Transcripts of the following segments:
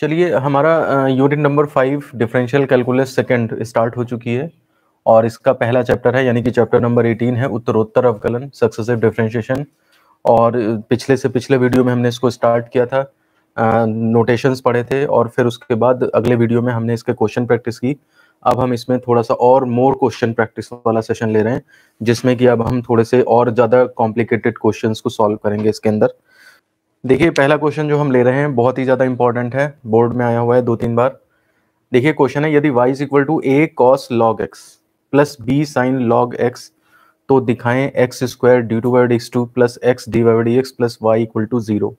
चलिए हमारा unit number 5 differential calculus second start हो चुकी है और इसका पहला चैप्टर है, यानी कि चैप्टर नंबर 18 है उत्तरोत्तर अवकलन सक्सेसिव डिफरेंशिएशन। और पिछले से पिछले वीडियो में हमने इसको स्टार्ट किया था, नोटेशंस पढ़े थे और फिर उसके बाद अगले वीडियो में हमने इसके क्वेश्चन प्रैक्टिस की। अब हम इसमें थोड़ा सा और मोर क्वेश्चन प्रैक्टिस वाला सेशन ले रहे हैं, जिसमें कि अब हम थोड़े से और ज़्यादा कॉम्प्लिकेटेड क्वेश्चंस को सॉल्व करेंगे इसके अंदर। देखिए पहला क्वेश्चन जो हम ले रहे हैं बहुत ही ज़्यादा इंपॉर्टेंट है, बोर्ड में आया हुआ है 2-3 बार। देखिए क्वेश्चन है, यदि y is equal to a cos log x plus b sin log x तो दिखाएं x square d two by d x two plus x d y d x plus y equal to 0।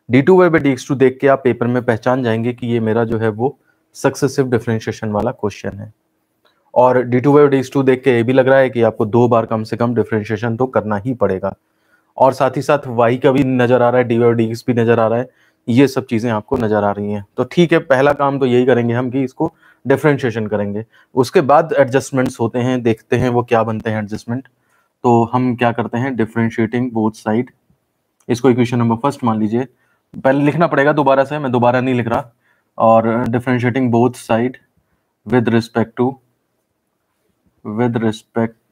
D two by d x two देख के आप paper में पहचान जाएंगे कि ये मेरा जो है वो सक्सेसिव डिफरेंशिएशन वाला क्वेश्चन है। और d two by d x two देख के ये भी लग रहा है कि आपको 2 बार कम से कम डिफरेंशिएशन तो करना ही पड़ेगा, और साथ ही साथ y का भी नजर आ रहा है, डी वाई डी एक्स भी नजर आ रहा है, ये सब चीजें आपको नजर आ रही हैं। तो ठीक है, पहला काम तो यही करेंगे हम कि इसको डिफरेंशिएशन करेंगे, उसके बाद एडजस्टमेंट्स होते हैं, देखते हैं वो क्या बनते हैं एडजस्टमेंट। तो हम क्या करते हैं, डिफरेंशिएटिंग बोथ साइड, इसको इक्वेशन नंबर फर्स्ट मान लीजिए। पहले लिखना पड़ेगा दोबारा से, मैं दोबारा नहीं लिख रहा। और differentiating both side with respect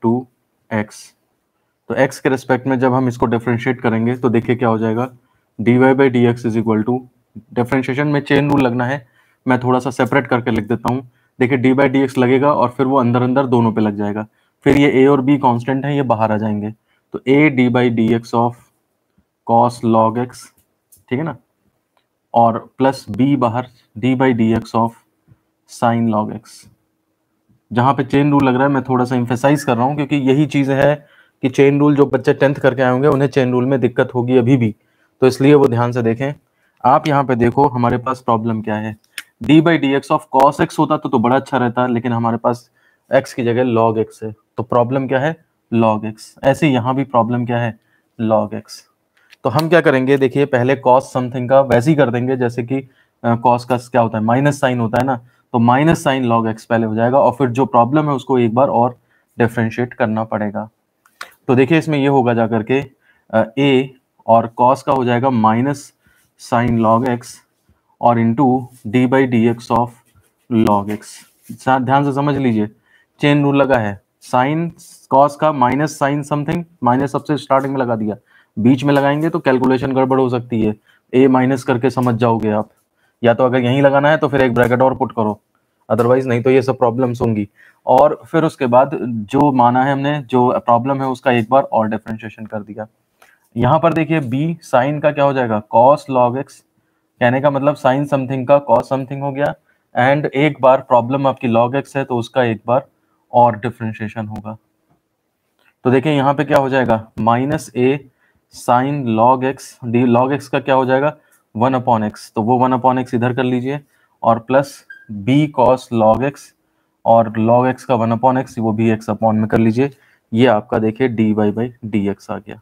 to x. तो x के रिस्पेक्ट में जब हम इसको डिफरेंशिएट करेंगे तो देखिए क्या हो जाएगा, d y by d x is equal to, differentiation में चेन रूल लगना है, मैं थोड़ा सा सेपरेट करके लिख देता हूँ। देखिए डी बाई डी एक्स लगेगा और फिर वो अंदर अंदर दोनों पे लग जाएगा, फिर ये a और b कांस्टेंट है, ये बाहर आ जाएंगे। तो a d by d x of cos log x, ठीक है ना, और प्लस b बाहर D by d x of sine log x. जहाँ पे चेन रूल लग रहा है मैं थोड़ा सा इम्फेसाइज कर रहा हूँ, क्योंकि यही चीज़ है कि चेन रूल जो बच्चे 10th करके आए होंगे उन्हें चेन रूल में दिक्कत होगी अभी भी, तो इसलिए वो ध्यान से देखें। आप यहाँ पे देखो हमारे पास प्रॉब्लम क्या है, D by d x of cos x होता तो बड़ा अच्छा रहता, लेकिन हमारे पास एक्स की जगह लॉग एक्स है, तो प्रॉब्लम क्या है, लॉग एक्स। ऐसे यहाँ भी प्रॉब्लम क्या है, लॉग एक्स। तो हम क्या करेंगे, देखिए पहले कॉस समथिंग का वैसे ही कर देंगे जैसे कि कॉस का क्या होता है, माइनस साइन होता है ना, तो माइनस साइन लॉग एक्स पहले हो जाएगा और फिर जो प्रॉब्लम है उसको एक बार और डिफरेंशिएट करना पड़ेगा। तो देखिए इसमें ये होगा जा करके a और cos का हो जाएगा माइनस साइन लॉग एक्स और into D by d x of log x. ध्यान से समझ लीजिए, चेन रूल लगा है, साइन cos का माइनस साइन समथिंग, माइनस सबसे स्टार्टिंग में लगा दिया, बीच में लगाएंगे तो कैलकुलेशन गड़बड़ हो सकती है, a माइनस करके समझ जाओगे आप, या तो अगर यहीं लगाना है तो फिर एक ब्रैकेट और पुट करो, अदरवाइज नहीं तो ये सब प्रॉब्लम्स होंगी। और फिर उसके बाद जो माना है हमने, जो प्रॉब्लम है उसका एक बार और डिफरेंशिएशन कर दिया। यहाँ पर देखिए b साइन का क्या हो जाएगा, कॉस लॉग एक्स, कहने का मतलब साइन समथिंग का कॉस समथिंग हो गया, एंड एक बार प्रॉब्लम आपकी लॉग एक्स है तो उसका एक बार और डिफरेंशिएशन होगा। तो देखिए यहाँ पे क्या हो जाएगा, minus a sine log x, D log x का क्या हो जाएगा 1/x, तो वो 1/x इधर कर लीजिए, और plus b cos log x, और लॉग एक्स का 1/x वो भी x अपॉन में कर लीजिए। ये आपका देखिए d y by d x आ गया।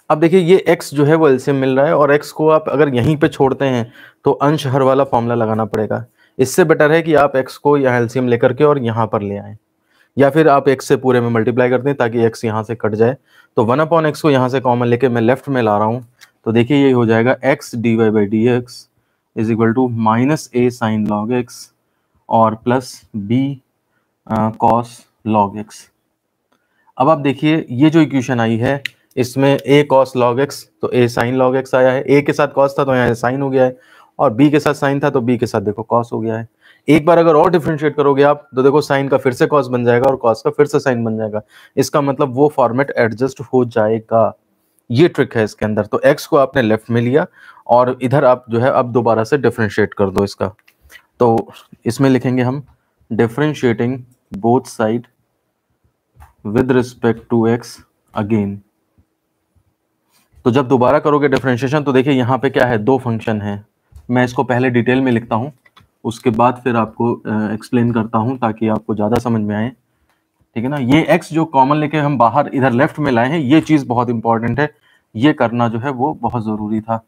अब देखिए ये x जो है वो एलसीएम मिल रहा है, और x को आप अगर यहीं पे छोड़ते हैं तो अंश हर वाला फॉर्मूला लगाना पड़ेगा। इससे बेटर है कि आप x को यहाँ एलसीएम लेकर के और यहाँ पर ले आएँ, या फिर आप x से पूरे में मल्टीप्लाई कर दें ताकि x यहाँ से कट जाए। तो 1/x को यहाँ से कॉमन लेके मैं लेफ्ट में ला रहा हूँ, तो देखिए ये हो जाएगा x d y by d x is equal to minus a sine log x और plus b cos log x. अब आप देखिए ये जो इक्वेशन आई है इसमें a कॉस लॉग एक्स तो a साइन लॉग एक्स आया है, a के साथ कॉस था तो यहाँ साइन हो गया है, और b के साथ साइन था तो b के साथ देखो कॉस हो गया है। एक बार अगर और डिफरेंशिएट करोगे आप तो देखो साइन का फिर से कॉस बन जाएगा और कॉस का फिर से साइन बन जाएगा, इसका मतलब वो फॉर्मेट एडजस्ट हो जाएगा। ये ट्रिक है इसके अंदर। तो x को आपने लेफ्ट में लिया और इधर आप जो है अब दोबारा से डिफरेंशिएट कर दो इसका। तो इसमें लिखेंगे हम differentiating both side with respect to x again. तो जब दोबारा करोगे डिफरेंशिएशन तो देखिए यहाँ पे क्या है, 2 फंक्शन है। मैं इसको पहले डिटेल में लिखता हूँ, उसके बाद फिर आपको एक्सप्लेन करता हूँ ताकि आपको ज़्यादा समझ में आए, ठीक है ना। ये x जो कॉमन लेके हम बाहर इधर लेफ्ट में लाए हैं, ये चीज़ बहुत इंपॉर्टेंट है, ये करना जो है वो बहुत ज़रूरी था,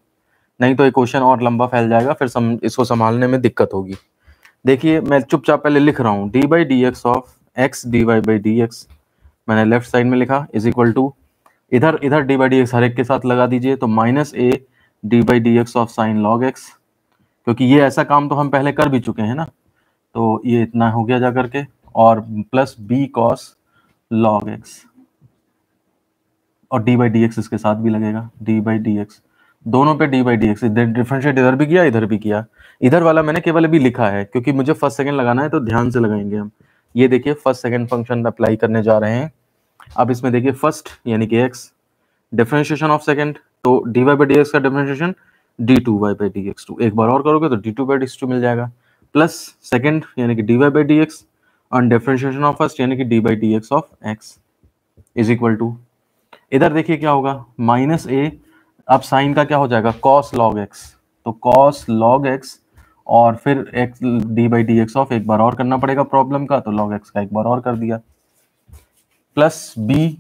नहीं तो ये क्वेश्चन और लंबा फैल जाएगा, फिर इसको संभालने में दिक्कत होगी। देखिए मैं चुपचाप पहले लिख रहा हूँ, d by d x of x d y by d x मैंने लेफ्ट साइड में लिखा इज इक्वल टू, इधर इधर डी बाई डी एक्स हर एक के साथ लगा दीजिए, तो minus a d by d x of sine log x क्योंकि ये ऐसा काम तो हम पहले कर भी चुके हैं ना, तो ये इतना हो गया जा करके, और plus b cos log x, और डी बाई डी एक्स इसके साथ भी लगेगा, डी बाई डी एक्स, दोनों पे D by d x, differentiate इधर भी किया इधर भी किया। इधर वाला मैंने केवल अभी लिखा है क्योंकि मुझे फर्स्ट सेकंड लगाना है, तो ध्यान से लगाएंगे हम। ये देखिए फर्स्ट सेकंड फंक्शन अप्लाई करने जा रहे हैं। अब इसमें देखिए फर्स्ट यानी कि एक्स, डिफरेंशिएशन ऑफ सेकंड, तो d y by d x का differentiation d two y by d x two, एक बार और करोगे तो d two by d x two मिल जाएगा, प्लस सेकंड यानी कि d y by d x, और डिफरेंशिएशन ऑफ फर्स्ट यानी कि d by d x of x is equal to, इधर देखिए क्या होगा माइनस ए, अब साइन का क्या हो जाएगा कॉस लॉग एक्स, तो कॉस लॉग एक्स, और फिर x d by d x of, एक बार और करना पड़ेगा प्रॉब्लम का, तो लॉग एक्स का एक बार और कर दिया, प्लस बी,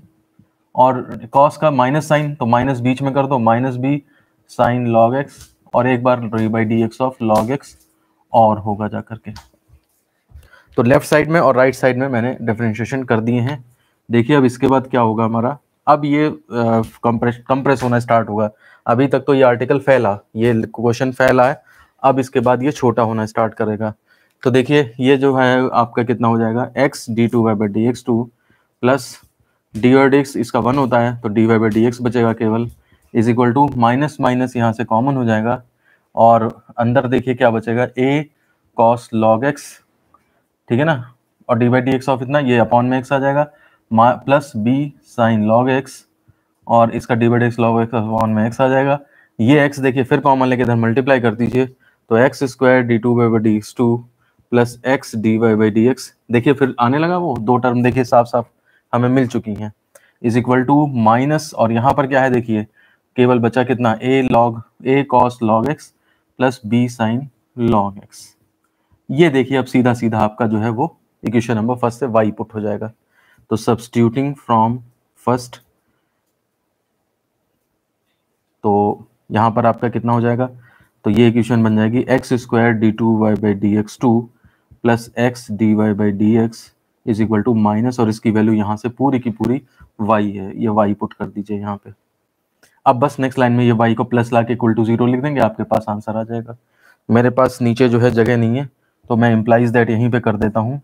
और कॉस का माइनस साइन तो माइनस बीच में कर दो, minus b sine log x, और एक बार d by d x of log x और होगा जा करके। तो लेफ्ट साइड में और राइट साइड में मैंने डिफरेंशिएशन कर दिए हैं। देखिए अब इसके बाद क्या होगा हमारा, अब ये कंप्रेस होना स्टार्ट होगा। अभी तक तो ये आर्टिकल फैला, ये क्वेश्चन फैला है, अब इसके बाद ये छोटा होना स्टार्ट करेगा। तो देखिए ये जो है आपका कितना हो जाएगा, x d two y by d x two plus d y d x, इसका 1 होता है तो d y by d x बचेगा केवल, is equal to minus minus यहाँ से कॉमन हो जाएगा, और अंदर देखिए क्या बचेगा, ए कॉस लॉग एक्स, ठीक है ना, और d by d x of इतना, ये अपॉन में एक्स आ जाएगा, plus b sine log x, और इसका d by d x log x upon में एक्स आ जाएगा। ये एक्स देखिए फिर कॉमन लेके इधर मल्टीप्लाई कर दीजिए, तो x square d two y by d x two plus x d y by d x, देखिए फिर आने लगा वो दो टर्म, देखिए साफ साफ हमें मिल चुकी हैं, इज इक्वल टू माइनस, और यहाँ पर क्या है देखिए केवल बचा कितना, a cos log x plus b sine log x. ये देखिए अब सीधा सीधा आपका जो है वो इक्वेशन नंबर फर्स्ट से वाई पुट हो जाएगा। तो सब्स्टिट्यूटिंग फ्रॉम फर्स्ट, तो यहाँ पर आपका कितना हो जाएगा, तो ये इक्वेशन बन जाएगी x square d two y by d x two plus x d y by d x is equal to minus, और इसकी वैल्यू यहाँ से पूरी की पूरी वाई है, ये वाई पुट कर दीजिए यहाँ पे। अब बस नेक्स्ट लाइन में ये वाई को प्लस ला के इक्वल टू 0 लिख देंगे, आपके पास आंसर आ जाएगा। मेरे पास नीचे जो है जगह नहीं है, तो मैं इम्प्लाइज दैट यहीं पे कर देता हूँ,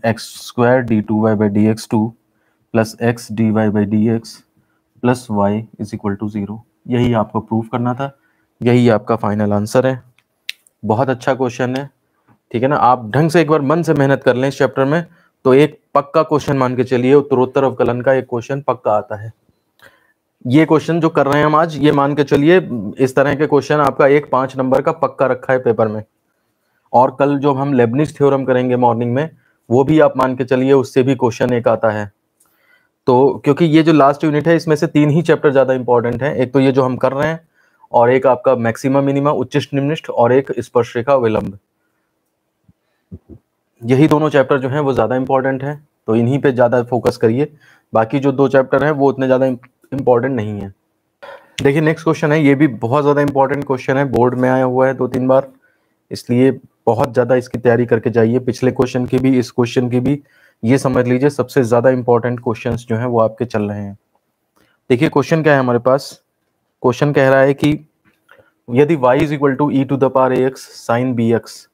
x square d two y by d x two plus x d y by d x plus y is equal to 0। यही आपको प्रूव करना था, यही आपका फाइनल आंसर है। बहुत अच्छा क्वेश्चन है, ठीक है ना। आप ढंग से एक बार मन से मेहनत कर लें इस चैप्टर में, तो एक पक्का क्वेश्चन मान के चलिए, उत्तरोत्तर अवकलन का एक क्वेश्चन पक्का आता है। ये क्वेश्चन जो कर रहे हैं हम आज, ये मान के चलिए इस तरह के क्वेश्चन आपका एक 5 नंबर का पक्का रखा है पेपर में, और कल जो हम लेबनिज थ्योरम करेंगे मॉर्निंग में, वो भी आप मान के चलिए उससे भी क्वेश्चन एक आता है। तो क्योंकि ये जो लास्ट यूनिट है इसमें से 3 ही चैप्टर ज्यादा इंपॉर्टेंट है, एक तो ये जो हम कर रहे हैं, और एक आपका मैक्सिमा मिनिमा उच्चिष्ट निम्निष्ठ, और एक स्पर्शरेखा विलंब। यही दोनों चैप्टर जो हैं वो ज़्यादा इंपॉर्टेंट हैं, तो इन्हीं पे ज़्यादा फोकस करिए। बाकी जो 2 चैप्टर हैं वो उतने ज़्यादा इंपॉर्टेंट नहीं है। देखिए नेक्स्ट क्वेश्चन है, ये भी बहुत ज़्यादा इंपॉर्टेंट क्वेश्चन है, बोर्ड में आया हुआ है 2-3 बार, इसलिए बहुत ज़्यादा इसकी तैयारी करके जाइए। पिछले क्वेश्चन की भी, इस क्वेश्चन की भी, ये समझ लीजिए सबसे ज़्यादा इंपॉर्टेंट क्वेश्चन जो हैं वो आपके चल रहे हैं। देखिए क्वेश्चन क्या है हमारे पास, क्वेश्चन कह रहा है कि यदि y is equal to e to the power a x sine b x,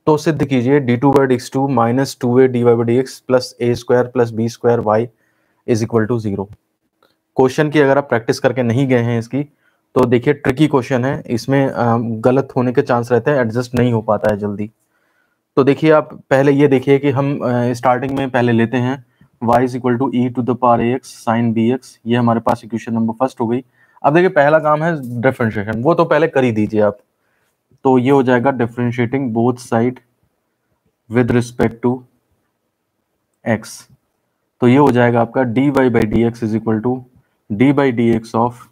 तो सिद्ध कीजिए d two by d x two minus 2a d y by d x plus a square plus b square y is equal to 0। Question की अगर आप practice करके नहीं गए हैं इसकी, तो देखिए ट्रिकी क्वेश्चन है, इसमें गलत होने के चांस रहते हैं, एडजस्ट नहीं हो पाता है जल्दी। तो देखिए आप पहले ये देखिए कि हम स्टार्टिंग में पहले लेते हैं y is equal to e to the power a x sine b x, ये हमारे पास इक्वेशन नंबर फर्स्ट हो गई। अब देखिए पहला काम है डिफरेंशिएशन, वो तो पहले कर ही दीजिए आप। तो ये हो जाएगा differentiating both side with respect to x, तो ये हो जाएगा आपका dy by d x is equal to d by d x of,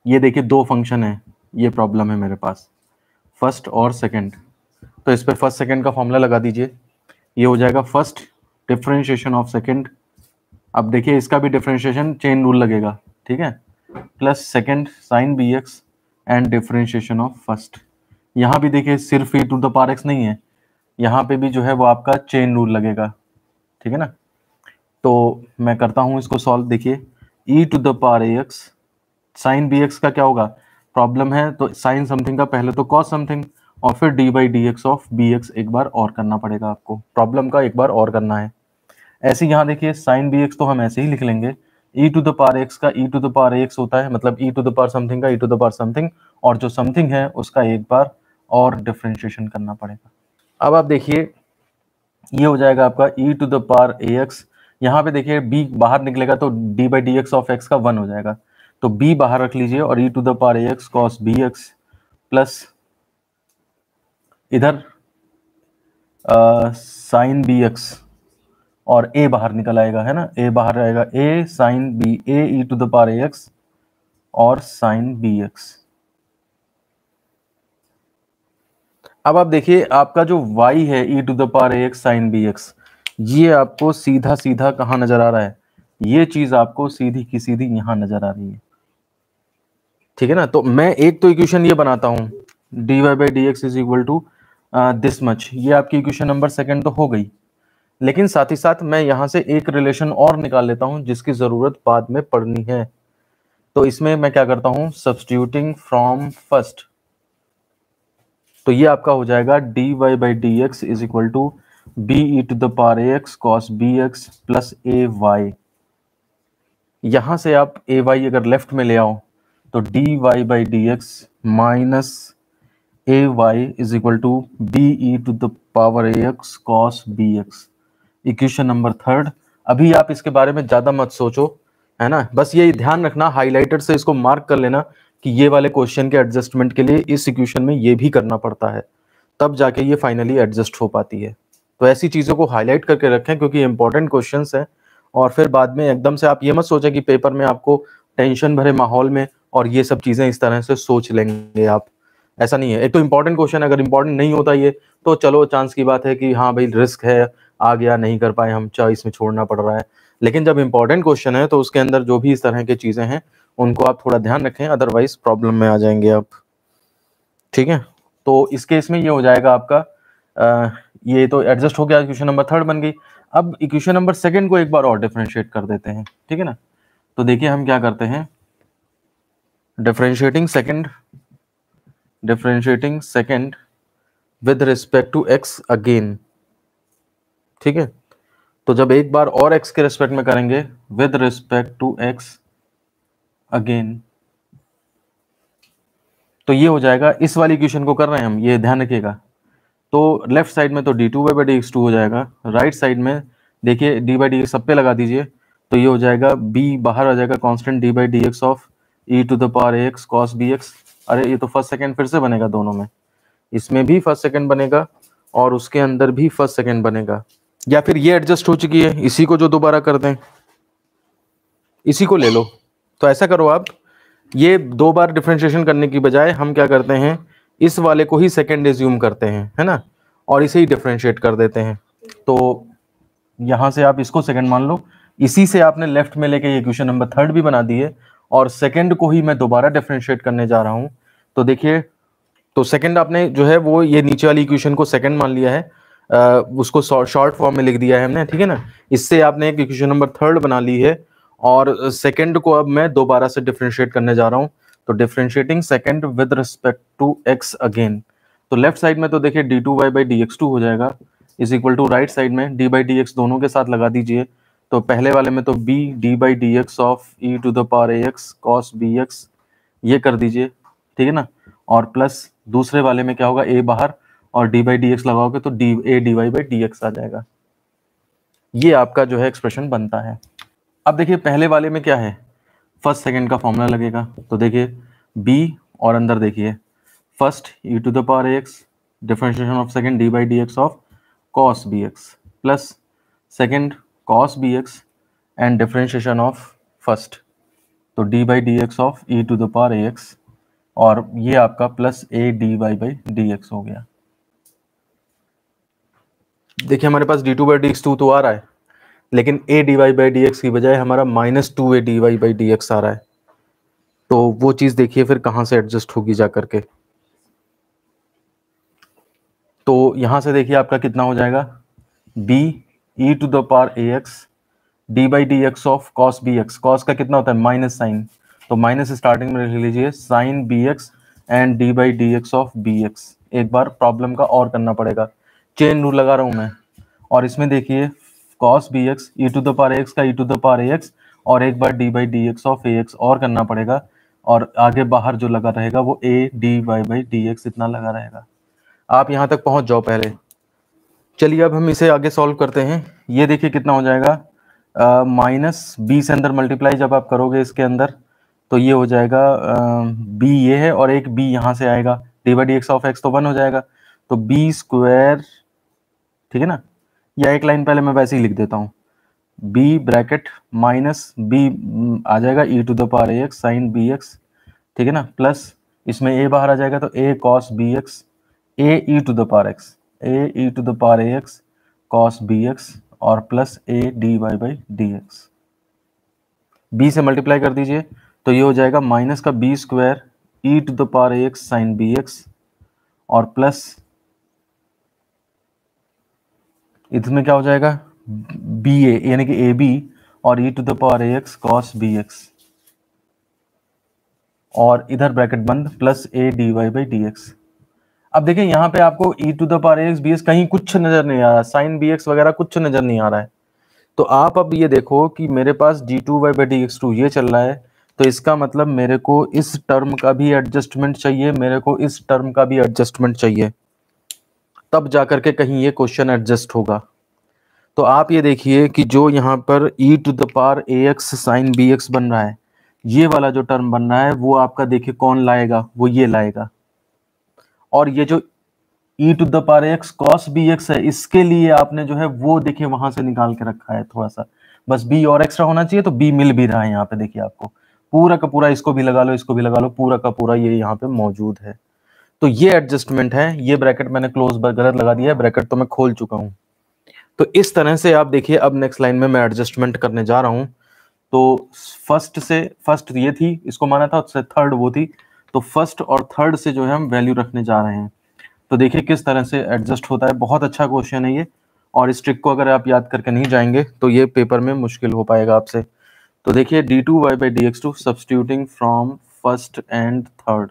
ये देखिए 2 फंक्शन है, ये प्रॉब्लम है मेरे पास फर्स्ट और सेकंड, तो इस पे फर्स्ट सेकंड का फॉर्मूला लगा दीजिए। ये हो जाएगा फर्स्ट डिफरेंशिएशन ऑफ सेकंड, अब देखिए इसका भी डिफरेंशिएशन चेन रूल लगेगा, ठीक है, plus second sine b x and differentiation of first. यहाँ भी देखिए सिर्फ e to the power x नहीं है, यहाँ पे भी जो है वो आपका चेन रूल लगेगा, ठीक है ना। तो मैं करता हूँ इसको सॉल्व। देखिए e to the power a x sine b x का क्या होगा, प्रॉब्लम है तो साइन समथिंग का पहले तो कॉस समथिंग, और फिर d by d x of b x एक बार और करना पड़ेगा आपको, प्रॉब्लम का एक बार और करना है। ऐसे यहाँ देखिए साइन बी एक्स तो हम ऐसे ही लिख लेंगे, ई टू द पावर एक्स का e to the power x होता है, मतलब ई टू द पावर समथिंग का e to the power something, और जो समथिंग है उसका एक बार और डिफरेंशिएशन करना पड़ेगा। अब आप देखिए ये हो जाएगा आपका e to the power a x, यहाँ पे देखिए b बाहर निकलेगा तो d by d x of x का 1 हो जाएगा, तो b बाहर रख लीजिए और e to the power a x cos b x plus इधर साइन बी एक्स और a बाहर निकल आएगा, है ना, a बाहर आएगा, a sine b a e to the power a x और साइन बी एक्स। अब आप देखिए आपका जो y है e to the power a x sine b x, ये आपको सीधा सीधा कहाँ नजर आ रहा है, ये चीज आपको सीधी की सीधी यहां नजर आ रही है, ठीक है ना। तो मैं एक तो इक्वेशन ये बनाता हूं d y by d x is equal to this much, ये आपकी इक्वेशन नंबर सेकंड तो हो गई, लेकिन साथ ही साथ मैं यहां से एक रिलेशन और निकाल लेता हूं जिसकी जरूरत बाद में पड़नी है। तो इसमें मैं क्या करता हूं, सब्स्टिट्यूटिंग फ्रॉम फर्स्ट, तो ये आपका हो जाएगा d y by d x is equal to b e to the power a x cos b x plus a y. यहां से आप ए वाई अगर लेफ्ट में ले आओ तो d y by d x minus a y is equal to b e to the power a x cos b x, equation number third. अभी आप इसके बारे में ज्यादा मत सोचो, है ना, बस ये ध्यान रखना, हाइलाइटर से इसको मार्क कर लेना कि ये वाले क्वेश्चन के एडजस्टमेंट के लिए इस इक्वेशन में ये भी करना पड़ता है, तब जाके ये फाइनली एडजस्ट हो पाती है। तो ऐसी चीजों को हाईलाइट करके रखें क्योंकि इंपॉर्टेंट क्वेश्चंस हैं, और फिर बाद में एकदम से आप ये मत सोचें कि पेपर में आपको टेंशन भरे माहौल में और ये सब चीजें इस तरह से सोच लेंगे आप, ऐसा नहीं है। एक तो इंपॉर्टेंट क्वेश्चन, अगर इंपॉर्टेंट नहीं होता ये तो चलो चांस की बात है कि हाँ भाई रिस्क है, आ गया नहीं कर पाए हम, चाहे इसमें छोड़ना पड़ रहा है, लेकिन जब इंपॉर्टेंट क्वेश्चन है तो उसके अंदर जो भी इस तरह की चीजें हैं उनको आप थोड़ा ध्यान रखें, अदरवाइज प्रॉब्लम में आ जाएंगे आप, ठीक है। तो इस केस में ये हो जाएगा आपका ये तो एडजस्ट हो गया, इक्वेशन नंबर थर्ड बन गई। अब इक्वेशन नंबर सेकंड को एक बार और डिफरेंशिएट कर देते हैं, ठीक है ना। तो देखिए हम क्या करते हैं, differentiating second with respect to x again, ठीक है। तो जब एक बार और एक्स के रिस्पेक्ट में करेंगे with respect to x again, तो ये हो जाएगा, इस वाली इक्वेशन को कर रहे हैं हम, ये ध्यान रखिएगा। तो लेफ्ट साइड में तो d two by d x two हो जाएगा, राइट साइड में देखिए डी बाई डी एक्स सब पे लगा दीजिए, तो ये हो जाएगा बी बाहर आ जाएगा constant d by d x of e to the power x cos b x. अरे ये तो फर्स्ट सेकंड फिर से बनेगा दोनों में, इसमें भी फर्स्ट सेकंड बनेगा और उसके अंदर भी फर्स्ट सेकंड बनेगा, या फिर ये एडजस्ट हो चुकी है, इसी को जो दोबारा कर दें, इसी को ले लो। तो ऐसा करो आप, ये दो बार डिफरेंशिएशन करने की बजाय हम क्या करते हैं, इस वाले को ही सेकंड एज्यूम करते हैं, है ना, और इसे ही डिफरेंशिएट कर देते हैं। तो यहां से आप इसको सेकंड मान लो, इसी से आपने लेफ्ट में लेके ये इक्वेशन नंबर थर्ड भी बना दी है, और सेकंड को ही मैं दोबारा डिफरेंशिएट करने जा रहा हूं। तो देखिए, तो सेकंड आपने जो है वो ये नीचे वाली इक्वेशन को सेकंड मान लिया है, उसको शॉर्ट फॉर्म में लिख दिया है हमने, ठीक है ना। इससे आपने एक इक्वेशन नंबर थर्ड बना ली है, और सेकंड को अब मैं दोबारा से डिफरेंशिएट करने जा रहा हूं। तो differentiating second with respect to x again, तो लेफ्ट साइड में तो देखिए d two y by d x two हो जाएगा is equal to right side में डी बाई डी एक्स दोनों के साथ लगा दीजिए। तो पहले वाले में तो b d by d x of e to the power a x cos b x, ये कर दीजिए, ठीक है ना, और प्लस दूसरे वाले में क्या होगा, ए बाहर और डी बाई डी एक्स लगाओगे तो d a d y by d x आ जाएगा। ये आपका जो है एक्सप्रेशन बनता है। अब देखिए पहले वाले में क्या है, फर्स्ट सेकंड का फॉर्मूला लगेगा, तो देखिए b और अंदर देखिए first e to the power x differentiation of second d by d x of cos b x plus second cos b x and differentiation of first, तो d by d x of e to the power x, और ये आपका plus a d y by d x हो गया। देखिए हमारे पास d two by d x two तो आ रहा है, लेकिन a d y by d x की बजाय हमारा minus two a d y by d x आ रहा है, तो वो चीज देखिए फिर कहां से एडजस्ट होगी जा करके। तो यहां से देखिए आपका कितना हो जाएगा, b e to the power a x d by d x of cos b x, cos का कितना होता है माइनस साइन, तो माइनस स्टार्टिंग में लिख लीजिए sine b x and d by d x of b x. एक बार प्रॉब्लम का और करना पड़ेगा, चेन रूल लगा रहा हूं मैं। और इसमें देखिए cos b x e to the power x का e to the power x, और एक बार d by d x of a x और करना पड़ेगा, और आगे बाहर जो लगा रहेगा वो a d y by d x इतना लगा रहेगा। आप यहाँ तक पहुंच जाओ पहले। चलिए अब हम इसे आगे सॉल्व करते हैं। ये देखिए कितना हो जाएगा, माइनस बी से अंदर मल्टीप्लाई जब आप करोगे इसके अंदर तो ये हो जाएगा बी ये है और एक बी यहाँ से आएगा, D by d x of x तो 1 हो जाएगा, तो बी स्क्वायर, ठीक है ना। या एक लाइन पहले मैं वैसे ही लिख देता हूँ, बी ब्रैकेट माइनस बी आ जाएगा e to the power a x sine b x, ठीक है ना, प्लस इसमें ए बाहर आ जाएगा तो a cos b x, a e to the power x, a e to the power a x cos b x, और plus a d y by d x. B से मल्टीप्लाई कर दीजिए तो ये हो जाएगा माइनस का b square e to the power a x sine b x, और प्लस इसमें क्या हो जाएगा बी ए यानी कि ए बी और e to the power a x cos b x, और इधर ब्रैकेट बंद plus a d y by d x. अब देखिए यहाँ पे आपको e to the power a x b x कहीं कुछ नजर नहीं आ रहा, साइन बी एक्स वगैरह कुछ नजर नहीं आ रहा है। तो आप अब ये देखो कि मेरे पास d two y by d x two ये चल रहा है, तो इसका मतलब मेरे को इस टर्म का भी एडजस्टमेंट चाहिए, मेरे को इस टर्म का भी एडजस्टमेंट चाहिए, तब जाकर के कहीं ये क्वेश्चन एडजस्ट होगा। तो आप ये देखिए कि जो यहाँ पर e to the power a x sine b x बन रहा है, ये वाला जो टर्म बन रहा है वो आपका देखिए कौन लाएगा, वो ये लाएगा। और ये जो e to the power x cos b x है, इसके लिए आपने जो है वो देखिए वहां से निकाल के रखा है थोड़ा सा, बस बी और एक्स्ट्रा होना चाहिए, तो बी मिल भी रहा है यहाँ पे। देखिए आपको पूरा का पूरा, इसको भी लगा लो इसको भी लगा लो, पूरा का पूरा ये यहाँ पे मौजूद है। तो ये एडजस्टमेंट है। ये ब्रैकेट मैंने क्लोज गलत लगा दिया है, ब्रैकेट तो मैं खोल चुका हूँ। तो इस तरह से आप देखिए अब नेक्स्ट लाइन में मैं एडजस्टमेंट करने जा रहा हूँ। तो फर्स्ट ये थी, इसको माना था, उससे थर्ड वो थी, तो फर्स्ट और थर्ड से जो है हम वैल्यू रखने जा रहे हैं। तो देखिए किस तरह से एडजस्ट होता है। बहुत अच्छा क्वेश्चन है ये, और इस ट्रिक को अगर आप याद करके नहीं जाएंगे तो ये पेपर में मुश्किल हो पाएगा आपसे। तो देखिए d two y by d x two substituting from first and third,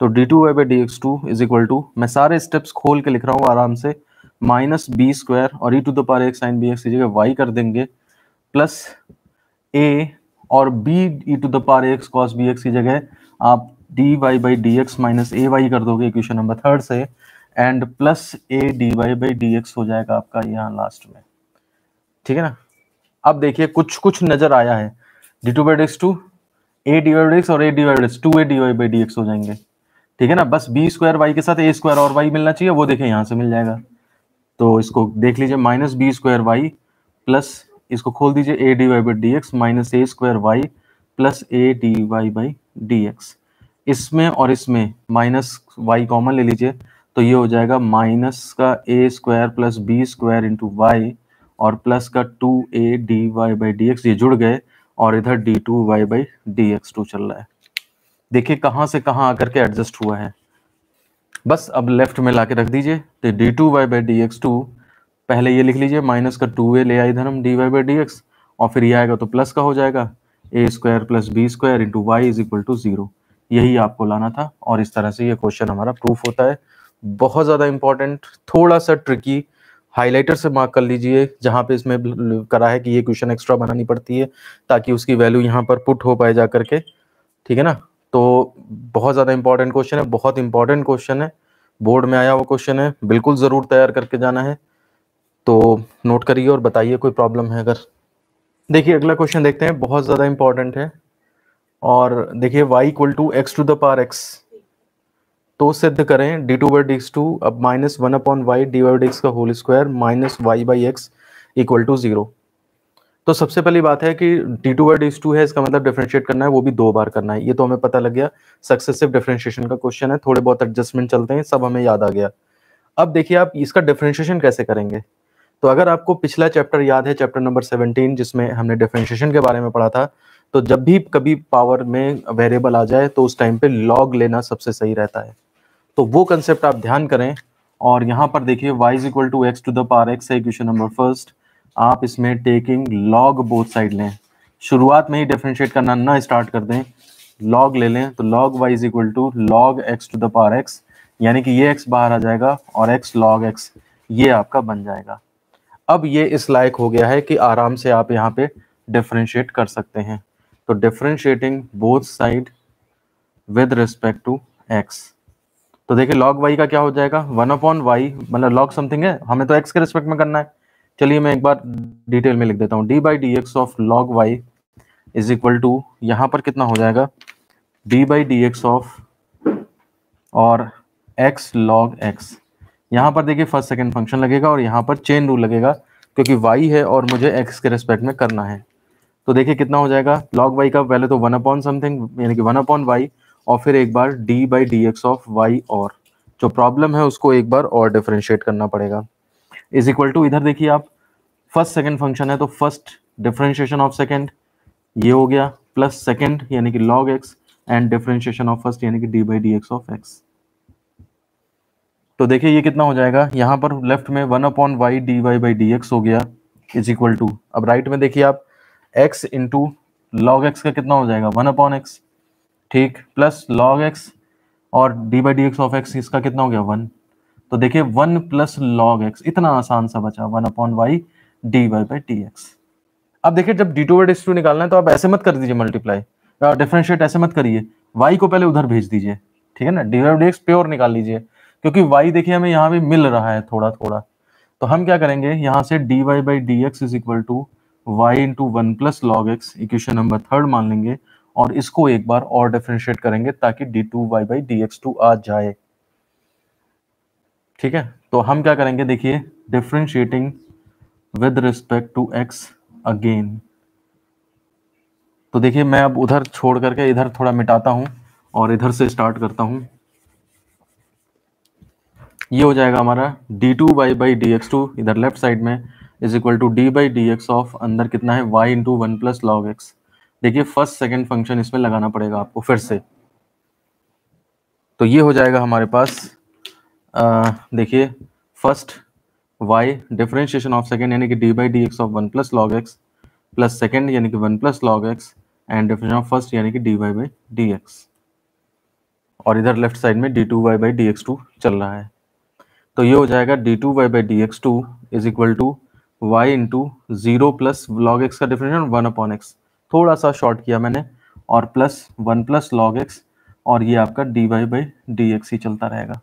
तो d two y by d x two is equal to, मैं सारे स्टेप्स खोल के लिख रहा हूँ आराम से, माइनस बी स्क्वायर और e to the power x sine b x की जगह वाई कर देंगे, प्लस ए और b e to the power x cos b x की जगह आप d y by d x minus a y कर दोगे इक्वेशन नंबर थर्ड से, and plus a d y by d x हो जाएगा आपका यहाँ लास्ट में, ठीक है ना। अब देखिए कुछ कुछ नजर आया है, d two by d x two a d y by d x और a d y by d x, two a d y by d x हो जाएंगे, ठीक है ना। बस बी स्क्वायर वाई के साथ ए स्क्वायर और वाई मिलना चाहिए, वो देखिए यहाँ से मिल जाएगा। तो इसको देख लीजिए, minus b square y plus इसको खोल दीजिए a d y by d x minus a square y plus a d y by d x. इसमें और इसमें माइनस वाई कॉमन ले लीजिए, तो ये हो जाएगा माइनस का a square plus b square into y और प्लस का 2a d y by d x, ये जुड़ गए, और इधर d two y by d x two चल रहा है। देखिए कहाँ से कहाँ आकर के एडजस्ट हुआ है। बस अब लेफ्ट में लाके रख दीजिए, तो d two y by d x two पहले ये लिख लीजिए, माइनस का 2a ले आए इधर हम d y by d x, और फिर ये आएगा तो प्लस का हो जाएगा a square plus b square into y is equal to 0। यही आपको लाना था, और इस तरह से ये क्वेश्चन हमारा प्रूफ होता है। बहुत ज़्यादा इंपॉर्टेंट, थोड़ा सा ट्रिकी, हाइलाइटर से मार्क कर लीजिए जहाँ पे इसमें करा है कि ये क्वेश्चन एक्स्ट्रा बनानी पड़ती है ताकि उसकी वैल्यू यहाँ पर पुट हो पाए जा करके, ठीक है ना। तो बहुत ज़्यादा इंपॉर्टेंट क्वेश्चन है, बहुत इंपॉर्टेंट क्वेश्चन है, बोर्ड में आया हुआ क्वेश्चन है, बिल्कुल ज़रूर तैयार करके जाना है। तो नोट करिए और बताइए कोई प्रॉब्लम है अगर। देखिए अगला क्वेश्चन देखते हैं, बहुत ज़्यादा इंपॉर्टेंट है। और देखिए y equal to x to the power x, तो सिद्ध करें d two by d x two, अब minus 1 upon y d y d x का whole square minus y by x equal to 0। तो सबसे पहली बात है कि d two by d x two है, इसका मतलब डिफरेंशिएट करना है, वो भी 2 बार करना है, ये तो हमें पता लग गया। सक्सेसिव डिफरेंशिएशन का क्वेश्चन है, थोड़े बहुत एडजस्टमेंट चलते हैं, सब हमें याद आ गया। अब देखिए आप इसका डिफरेंशिएशन कैसे करेंगे। तो अगर आपको पिछला चैप्टर याद है, चैप्टर नंबर 17 जिसमें हमने डिफरेंशिएशन के बारे में पढ़ा था, तो जब भी कभी पावर में वेरिएबल आ जाए तो उस टाइम पे लॉग लेना सबसे सही रहता है। तो वो कंसेप्ट आप ध्यान करें। और यहाँ पर देखिए y is equal to x to the power x है इक्वेशन नंबर फर्स्ट, आप इसमें टेकिंग लॉग बोथ साइड लें। शुरुआत में ही डिफरेंशिएट करना ना स्टार्ट कर दें, लॉग ले लें तो log y is equal to log x to the power x, यानी कि ये x बाहर आ जाएगा और x log x ये आपका बन जाएगा। अब ये इस लायक हो गया है कि आराम से आप यहाँ पे डिफरेंशिएट कर सकते हैं। तो differentiating both side with respect to x, तो देखिए log y का क्या हो जाएगा 1/y, मतलब log समथिंग है, हमें तो x के रिस्पेक्ट में करना है। चलिए मैं एक बार डिटेल में लिख देता हूँ, d/dx of log y is equal to, यहाँ पर कितना हो जाएगा d/dx ऑफ और x log x। यहाँ पर देखिए फर्स्ट सेकंड फंक्शन लगेगा और यहाँ पर चेन रूल लगेगा क्योंकि y है और मुझे x के रिस्पेक्ट में करना है। तो देखिए कितना हो जाएगा log y का पहले तो 1 समथिंग यानी कि 1/y और फिर एक बार d/dx ऑफ y, और जो प्रॉब्लम है उसको एक बार और डिफरेंशिएट करना पड़ेगा। इज इक्वल टू, इधर देखिए आप फर्स्ट सेकंड फंक्शन है तो फर्स्ट डिफरेंशिएशन ऑफ सेकंड ये हो गया, प्लस सेकंड यानी कि log x and differentiation of first यानी कि d/dx ऑफ x। तो देखिए ये कितना हो जाएगा, यहाँ पर लेफ्ट में 1/y dy/dx हो गया इज इक्वल टू, अब राइट में देखिए आप x इंटू log x का कितना हो जाएगा 1/x, ठीक, प्लस log x और d/dx ऑफ x इसका कितना हो गया 1। तो देखिए 1 प्लस log x, इतना आसान सा बचा 1/y dy/dx। अब देखिए जब d2/d2 निकालना है तो आप ऐसे मत कर दीजिए मल्टीप्लाई, डिफरेंशिएट ऐसे मत करिए, y को पहले उधर भेज दीजिए, ठीक है ना, dy/dx प्योर निकाल लीजिए क्योंकि y देखिए हमें यहाँ भी मिल रहा है थोड़ा थोड़ा। तो हम क्या करेंगे यहाँ से dy/dx is equal to y into 1 plus log x, equation number third मान लेंगे और इसको एक बार और डिफरेंशिएट करेंगे ताकि d2y/dx2 आ जाए, ठीक है। तो हम क्या करेंगे देखिए differentiating with respect to x again, तो देखिए मैं अब उधर छोड़ करके इधर थोड़ा मिटाता हूं और इधर से स्टार्ट करता हूं। ये हो जाएगा हमारा d2y/dx2 इधर लेफ्ट साइड में is equal to d/dx of अंदर कितना है y into 1 plus log x। देखिए फर्स्ट सेकंड फंक्शन इसमें लगाना पड़ेगा आपको फिर से, तो ये हो जाएगा हमारे पास देखिए first y differentiation of second यानी कि d/dx of 1 plus log x plus second यानी कि 1 plus log x and differentiation of first यानी कि dy/dx, और इधर लेफ्ट साइड में d2y/dx2 चल रहा है। तो ये हो जाएगा d2y/dx2 is equal to y into 0 plus log x का डिफरेंशियल 1/x, थोड़ा सा शॉर्ट किया मैंने, और प्लस 1 प्लस log x और ये आपका dy/dx ही चलता रहेगा।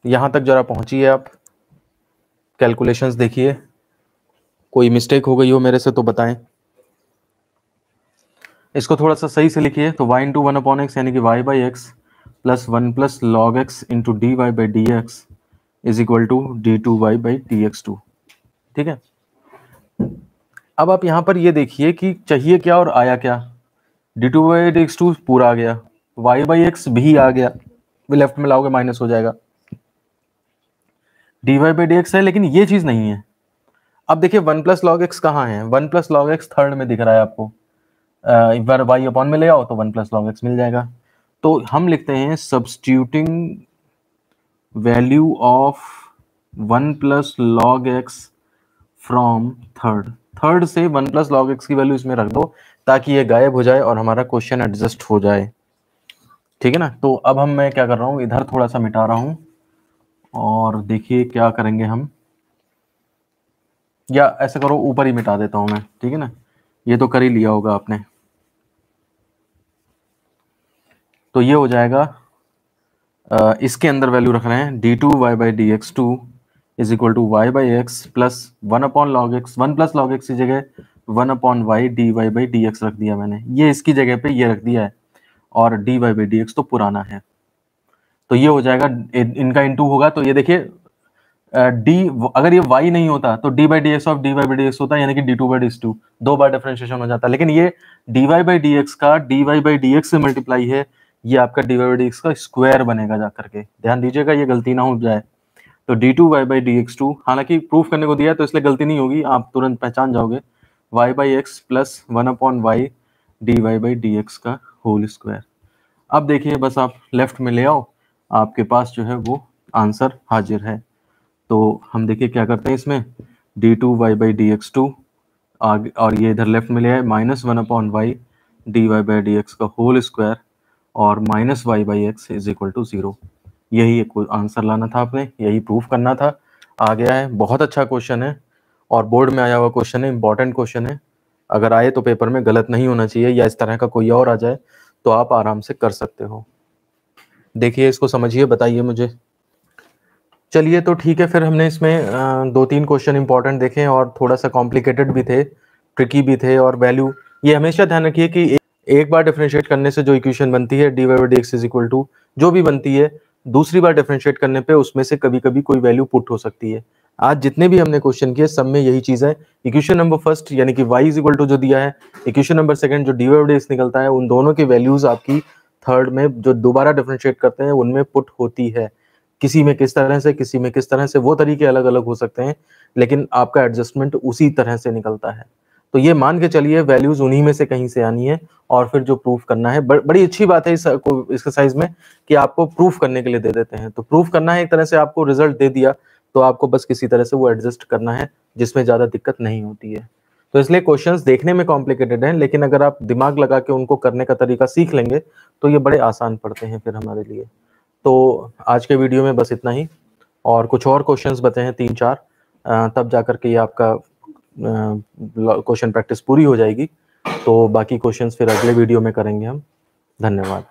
यहाँ तक जरा पहुंचिए आप, कैलकुलेशंस देखिए, कोई मिस्टेक हो गई हो मेरे से तो बताएं। इसको थोड़ा सा सही से लिखिए, तो y इंटू 1/x यानी कि y/x plus 1 plus log x into dy/dx is equal to d2y/dx2, ठीक है। अब आप यहाँ पर ये देखिए कि चाहिए क्या और आया क्या, d2y/dx2 पूरा आ गया, y/x भी आ गया, लेफ्ट में लाओगे माइनस हो जाएगा, dy/dx है लेकिन ये चीज नहीं है। अब देखिए 1 प्लस log x कहाँ है, 1 प्लस log x थर्ड में दिख रहा है आपको, एक बार y अपॉन में ले आओ तो 1 प्लस log x मिल जाएगा। तो हम लिखते हैं substituting value of 1 plus log x from third से 1 प्लस log x की वैल्यू इसमें रख दो ताकि ये गायब हो जाए और हमारा क्वेश्चन एडजस्ट हो जाए, ठीक है ना। तो अब मैं क्या कर रहा हूँ, इधर थोड़ा सा मिटा रहा हूँ और देखिए क्या करेंगे हम, या ऐसा करो ऊपर ही मिटा देता हूँ मैं, ठीक है ना, ये तो कर ही लिया होगा आपने। तो ये हो जाएगा इसके अंदर वैल्यू रख रहे हैं d2y/dx2 is equal to y/x plus 1/log x, 1 plus log x की जगह 1/y dy/dx रख दिया मैंने, ये इसकी जगह पे ये रख दिया है, और dy/dx तो पुराना है। तो ये हो जाएगा, इनका इंटू होगा तो ये देखिए d, अगर ये y नहीं होता तो d/dx ऑफ dy/dx होता, यानी कि d2/dx2 दो बार डिफरेंशिएशन हो जाता, लेकिन ये dy/dx का dy/dx से मल्टीप्लाई है, ये आपका dy/dx का स्क्वायर बनेगा जा करके, ध्यान दीजिएगा ये गलती ना हो जाए। तो d2y/dx2 हालांकि प्रूफ करने को दिया है तो इसलिए गलती नहीं होगी, आप तुरंत पहचान जाओगे, y/x प्लस 1/y dy/dx का होल स्क्वायर। अब देखिए बस आप लेफ्ट में ले आओ, आपके पास जो है वो आंसर हाजिर है। तो हम देखिए क्या करते हैं इसमें, d2y/dx2 और ये इधर लेफ्ट में ले आए माइनस 1/y dy/dx का होल स्क्वायर और -y/x इज इक्वल टू 0। यही एक आंसर लाना था आपने, यही प्रूफ करना था। आ गया है, बहुत अच्छा क्वेश्चन है और बोर्ड में आया हुआ क्वेश्चन है, इंपॉर्टेंट क्वेश्चन है। अगर आए तो पेपर में गलत नहीं होना चाहिए, या इस तरह का कोई और आ जाए तो आप आराम से कर सकते हो। देखिए इसको समझिए, बताइए मुझे। चलिए तो ठीक है, फिर हमने इसमें 2-3 क्वेश्चन इंपॉर्टेंट देखे और थोड़ा सा कॉम्प्लिकेटेड भी थे, ट्रिकी भी थे। और वैल्यू ये हमेशा ध्यान रखिए कि एक बार डिफरेंशिएट करने से जो इक्वेशन बनती है dy/dx इज इक्वल टू जो भी बनती है, दूसरी बार डिफरेंशिएट करने पे उसमें से कभी कभी कोई वैल्यू पुट हो सकती है। आज जितने भी हमने क्वेश्चन किए सब में यही चीज है। इक्वेशन नंबर फर्स्ट यानी कि y इज इक्वल टू जो दिया है, इक्वेशन नंबर सेकंड जो dy/dx निकलता है, उन दोनों की वैल्यूज आपकी थर्ड में जो दोबारा डिफरेंशिएट करते हैं उनमें पुट होती है। किसी में किस तरह से, किसी में किस तरह से, वो तरीके अलग अलग हो सकते हैं, लेकिन आपका एडजस्टमेंट उसी तरह से निकलता है। तो ये मान के चलिए वैल्यूज उन्हीं में से कहीं से आनी है और फिर जो प्रूफ करना है। बड़ी अच्छी बात है इस एक्सरसाइज में कि आपको प्रूफ करने के लिए दे देते हैं। तो प्रूफ करना है, एक तरह से आपको रिजल्ट दे दिया तो आपको बस किसी तरह से वो एडजस्ट करना है जिसमें ज्यादा दिक्कत नहीं होती है। तो इसलिए क्वेश्चंस देखने में कॉम्प्लिकेटेड हैं, लेकिन अगर आप दिमाग लगा के उनको करने का तरीका सीख लेंगे तो ये बड़े आसान पड़ते हैं फिर हमारे लिए। तो आज के वीडियो में बस इतना ही, और कुछ और क्वेश्चंस बचे हैं 3-4, तब जाकर के ये आपका क्वेश्चन प्रैक्टिस पूरी हो जाएगी। तो बाकी क्वेश्चंस फिर अगले वीडियो में करेंगे हम। धन्यवाद।